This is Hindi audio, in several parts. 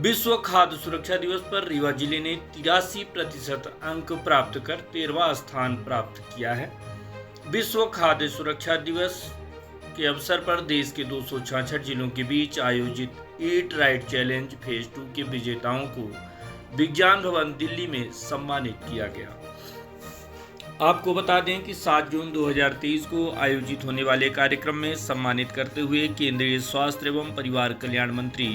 विश्व खाद्य सुरक्षा दिवस पर रीवा जिले ने 83% अंक प्राप्त कर 13वां स्थान प्राप्त किया है। विश्व खाद्य सुरक्षा दिवस के अवसर पर देश के 266 जिलों के बीच आयोजित ईट राइट चैलेंज फेज 2 के विजेताओं को विज्ञान भवन दिल्ली में सम्मानित किया गया। आपको बता दें कि 7 जून 2023 को आयोजित होने वाले कार्यक्रम में सम्मानित करते हुए केंद्रीय स्वास्थ्य एवं परिवार कल्याण मंत्री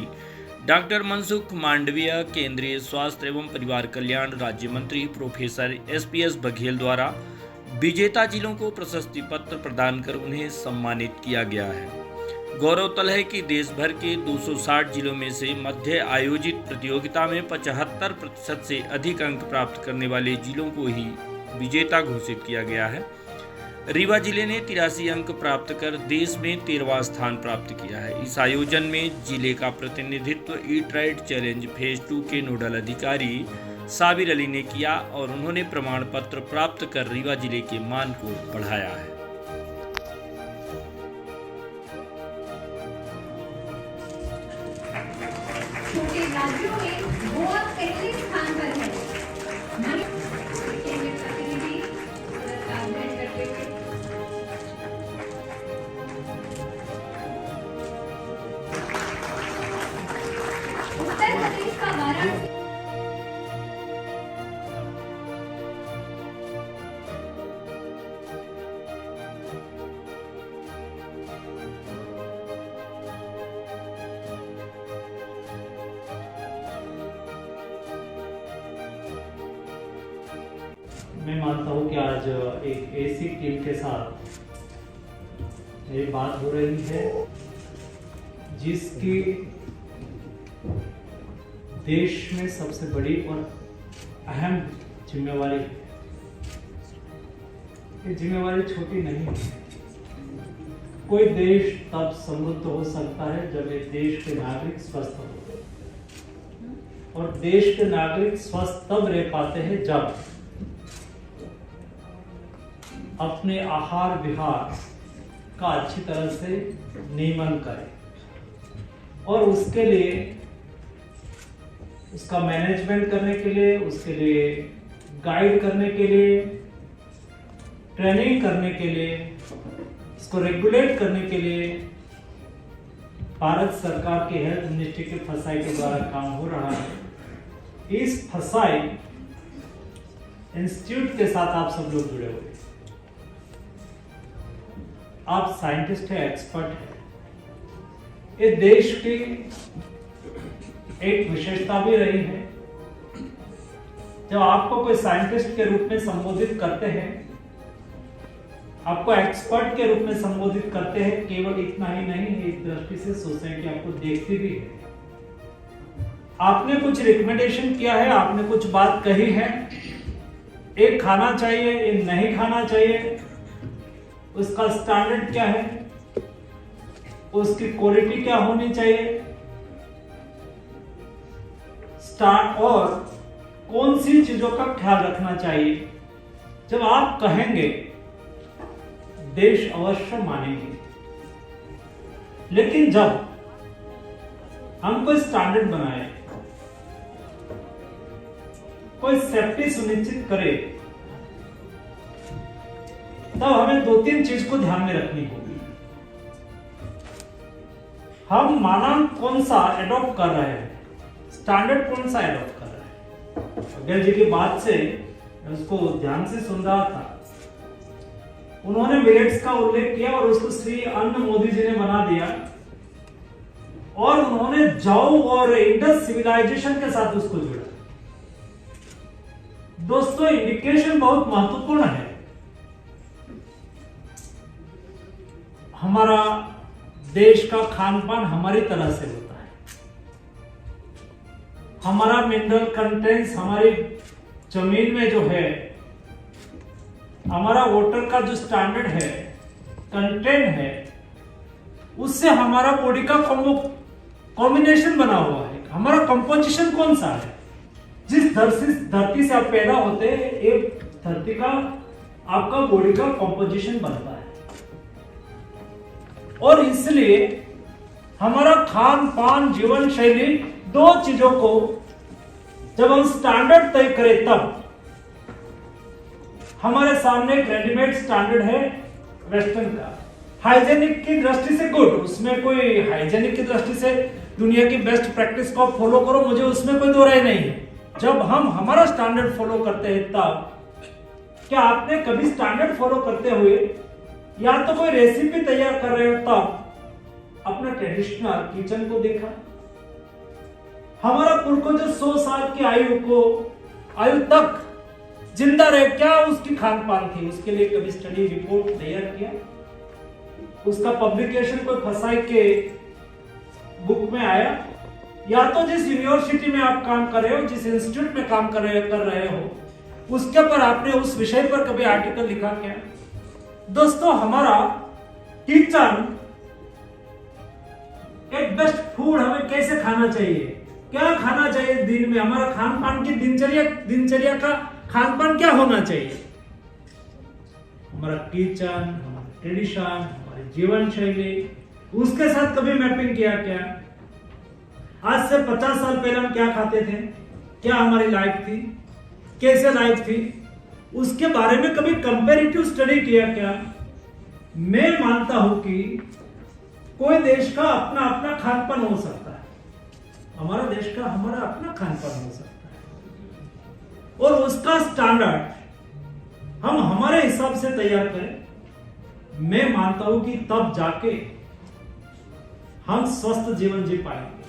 डॉक्टर मनसुख मांडविय, केंद्रीय स्वास्थ्य एवं परिवार कल्याण राज्य मंत्री प्रोफेसर SPS बघेल द्वारा विजेता जिलों को प्रशस्ति पत्र प्रदान कर उन्हें सम्मानित किया गया है। गौरतलब है कि देश भर के 260 जिलों में से मध्य आयोजित प्रतियोगिता में 75% से अधिक अंक प्राप्त करने वाले जिलों को ही विजेता घोषित किया गया है। रीवा जिले ने 83 अंक प्राप्त कर देश में 13वां स्थान प्राप्त किया है। इस आयोजन में जिले का प्रतिनिधित्व ईट राइट चैलेंज फेज 2 के नोडल अधिकारी साबिर अली ने किया और उन्होंने प्रमाण पत्र प्राप्त कर रीवा जिले के मान को बढ़ाया है। छोटे राज्यों में गोवा पहले स्थान पर है। उत्तर प्रदेश का वाराणसी मैं मानता हूँ कि आज एक ऐसी टीम के साथ मेरी बात हो रही है जिसकी देश में सबसे बड़ी और अहम जिम्मेवारी है। ये जिम्मेवारी छोटी नहीं है। कोई देश तब समृद्ध हो सकता है जब एक देश के नागरिक स्वस्थ हो, और देश के नागरिक स्वस्थ तब रह पाते हैं जब अपने आहार विहार का अच्छी तरह से नियमन करें और उसके लिए उसका मैनेजमेंट करने के लिए, उसके लिए गाइड करने के लिए, ट्रेनिंग करने के लिए, इसको रेगुलेट करने के लिए भारत सरकार के हेल्थ मिनिस्ट्री के फसाई के द्वारा काम हो रहा है। इस फसाई इंस्टीट्यूट के साथ आप सब लोग जुड़े हुए, आप साइंटिस्ट हैं, एक्सपर्ट हैं। ये देश की एक विशेषता भी रही है। जब आपको कोई साइंटिस्ट के रूप में संबोधित करते हैं, आपको एक्सपर्ट के रूप में संबोधित करते हैं, केवल इतना ही नहीं, एक दृष्टि से सोसाइटी आपको देखती भी है। आपने कुछ रिकमेंडेशन किया है, आपने कुछ बात कही है, एक खाना चाहिए, एक नहीं खाना चाहिए, उसका स्टैंडर्ड क्या है, उसकी क्वालिटी क्या होनी चाहिए, और कौन सी चीजों का ख्याल रखना चाहिए। जब आप कहेंगे देश अवश्य मानेंगे, लेकिन जब हम कोई स्टैंडर्ड बनाए, कोई सेफ्टी सुनिश्चित करे, तब हमें 2-3 चीज को ध्यान में रखनी होगी। हम मानक कौन सा एडॉप्ट कर रहे हैं, स्टैंडर्ड कौन सा एडॉप्ट कर रहे हैं। बघेल जी की बात से उसको ध्यान से सुन रहा था, उन्होंने मिलेट्स का उल्लेख किया और उसको श्री अन्न मोदी जी ने बना दिया, और उन्होंने जौ और इंडस सिविलाइजेशन के साथ उसको जोड़ा। दोस्तों, इंडिकेशन बहुत महत्वपूर्ण है। हमारा देश का खान पान हमारी तरह से होता है, हमारा मिनरल कंटेंट्स, हमारी जमीन में जो है, हमारा वाटर का जो स्टैंडर्ड है, कंटेंट है, उससे हमारा बॉडी का कॉम्बिनेशन बना हुआ है। हमारा कंपोजिशन कौन सा है, जिस धरती से आप पैदा होते हैं, एक धरती का आपका बॉडी का कंपोजिशन बनता है। और इसलिए हमारा खान पान जीवन शैली दो चीजों को जब हम स्टैंडर्ड तय करें तब हमारे सामने एक रेडीमेड स्टैंडर्ड है वेस्टर्न का, हाइजेनिक की दृष्टि से गुड, उसमें कोई हाइजेनिक की दृष्टि से दुनिया की बेस्ट प्रैक्टिस को फॉलो करो, मुझे उसमें कोई दो राय नहीं है। जब हम हमारा स्टैंडर्ड फॉलो करते हैं तब क्या आपने कभी स्टैंडर्ड फॉलो करते हुए या तो कोई रेसिपी तैयार कर रहे हो तब अपना ट्रेडिशनल किचन को देखा? हमारा पूर्वज जो 100 साल की आयु तक जिंदा रहे, क्या उसकी खान पान थी, उसके लिए कभी स्टडी रिपोर्ट तैयार किया? उसका पब्लिकेशन कोई फसाई के बुक में आया? या तो जिस यूनिवर्सिटी में आप काम कर रहे हो, जिस इंस्टीट्यूट में काम कर रहे हो उसके ऊपर आपने उस विषय पर कभी आर्टिकल लिखा क्या? दोस्तों, हमारा किचन एक बेस्ट फूड हमें कैसे खाना चाहिए, क्या खाना चाहिए दिन में, हमारा खान पान की दिनचर्या का खान पान क्या होना चाहिए? हमारा किचन, हमारा ट्रेडिशन, हमारी जीवन शैली, उसके साथ कभी मैपिंग किया क्या? आज से 50 साल पहले हम क्या खाते थे, क्या हमारी लाइफ थी, कैसे लाइफ थी, उसके बारे में कभी कंपैरेटिव स्टडी किया क्या? मैं मानता हूं कि कोई देश का अपना अपना खान पान हो सकता है, हमारा देश का हमारा अपना खान पान हो सकता है, और उसका स्टैंडर्ड हम हमारे हिसाब से तैयार करें। मैं मानता हूं कि तब जाके हम स्वस्थ जीवन जी पाएंगे।